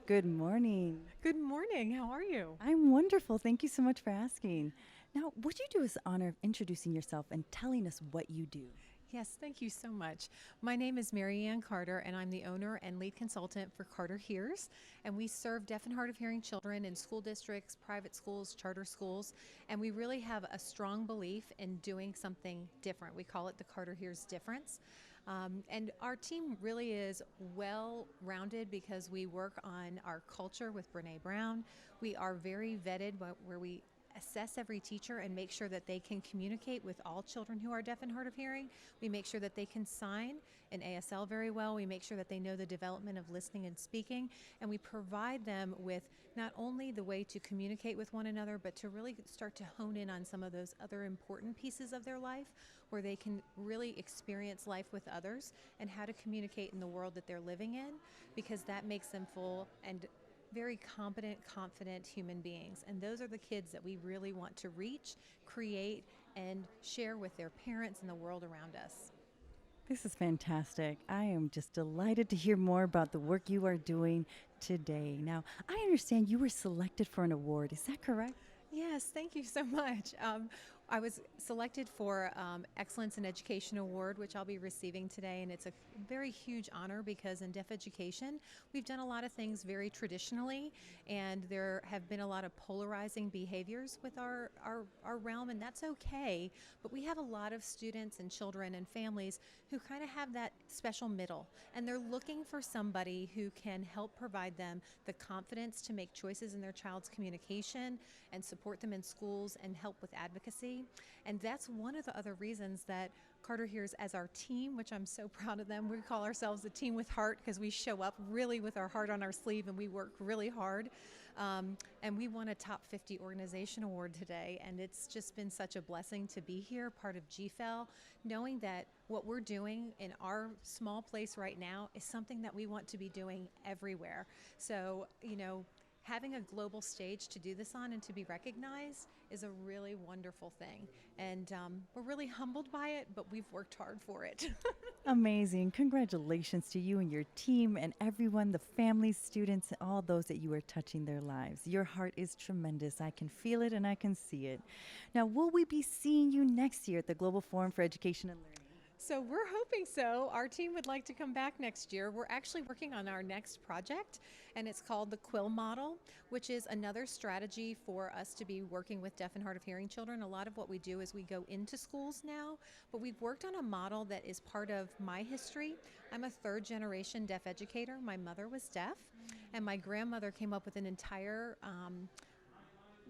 Good morning. Good morning. How are you? I'm wonderful. Thank you so much for asking. Now, would you do us the honor of introducing yourself and telling us what you do? Yes, thank you so much. My name is Mariann Carter, and I'm the owner and lead consultant for Carter Hears. And we serve deaf and hard of hearing children in school districts, private schools, charter schools. And we really have a strong belief in doing something different. We call it the Carter Hears difference. And our team really is well rounded because we work on our culture with Brene Brown. We are very vetted where we assess every teacher and make sure that they can communicate with all children who are deaf and hard of hearing. We make sure that they can sign in ASL very well. We make sure that they know the development of listening and speaking. And we provide them with not only the way to communicate with one another, but to really start to hone in on some of those other important pieces of their life where they can really experience life with others and how to communicate in the world that they're living in, because that makes them full and very competent, confident human beings. And those are the kids that we really want to reach, create, and share with their parents and the world around us. This is fantastic. I am just delighted to hear more about the work you are doing today. Now, I understand you were selected for an award. Is that correct? Yes, thank you so much. I was selected for Excellence in Education Award, which I'll be receiving today, and it's a very huge honor because in deaf education, we've done a lot of things very traditionally, and there have been a lot of polarizing behaviors with our realm, and that's okay, but we have a lot of students and children and families who kind of have that special middle, and they're looking for somebody who can help provide them the confidence to make choices in their child's communication and support them in schools and help with advocacy. And that's one of the other reasons that Carter Hears as our team, which I'm so proud of them. We call ourselves a team with heart because we show up really with our heart on our sleeve and we work really hard. And we won a top 50 organization award today, and it's just been such a blessing to be here, part of GFEL, knowing that what we're doing in our small place right now is something that we want to be doing everywhere. So, having a global stage to do this on and to be recognized is a really wonderful thing. And we're really humbled by it, but we've worked hard for it. Amazing. Congratulations to you and your team and everyone, the families, students, and all those that you are touching their lives. Your heart is tremendous. I can feel it and I can see it. Now, will we be seeing you next year at the Global Forum for Education and Learning? So we're hoping so. Our team would like to come back next year. We're actually working on our next project, and it's called the GFEL model, which is another strategy for us to be working with deaf and hard of hearing children. A lot of what we do is we go into schools now, but we've worked on a model that is part of my history. I'm a third generation deaf educator. My mother was deaf, and my grandmother came up with an entire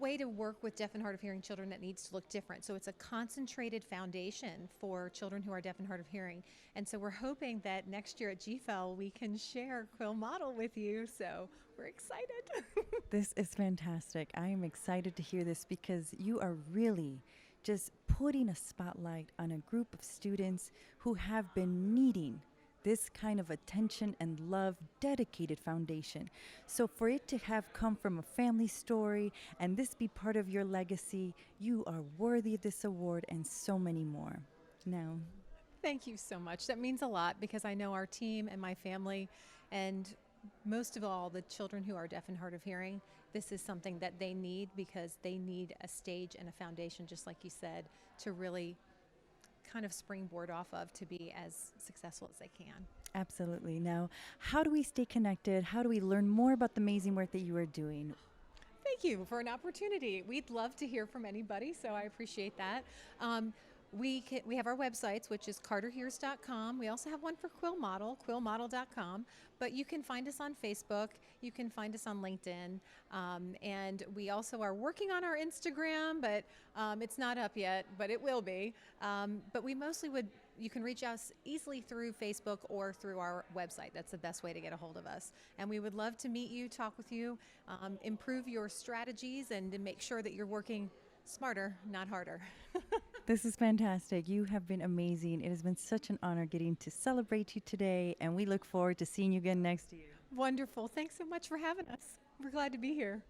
way to work with deaf and hard of hearing children that needs to look different. So it's a concentrated foundation for children who are deaf and hard of hearing. And so we're hoping that next year at GFEL we can share GFEL model with you. So we're excited. This is fantastic. I am excited to hear this because you are really just putting a spotlight on a group of students who have been needing this kind of attention and love, dedicated foundation. So for it to have come from a family story and this be part of your legacy, you are worthy of this award and so many more. Now, Thank you so much. That means a lot because I know our team and my family, and most of all, the children who are deaf and hard of hearing, this is something that they need because they need a stage and a foundation, just like you said, to really kind of springboard off of to be as successful as they can. absolutely. Now, how do we stay connected? How do we learn more about the amazing work that you are doing? Thank you for an opportunity. We'd love to hear from anybody, so I appreciate that. We have our websites, which is carterhears.com. We also have one for Quill Model, quillmodel.com. But you can find us on Facebook. You can find us on LinkedIn. And we also are working on our Instagram, but it's not up yet, but it will be. But we mostly you can reach us easily through Facebook or through our website. That's the best way to get a hold of us. And we would love to meet you, talk with you, improve your strategies, and to make sure that you're working smarter, not harder. This is fantastic. You have been amazing. It has been such an honor getting to celebrate you today, and we look forward to seeing you again next year. Wonderful. Thanks so much for having us. We're glad to be here.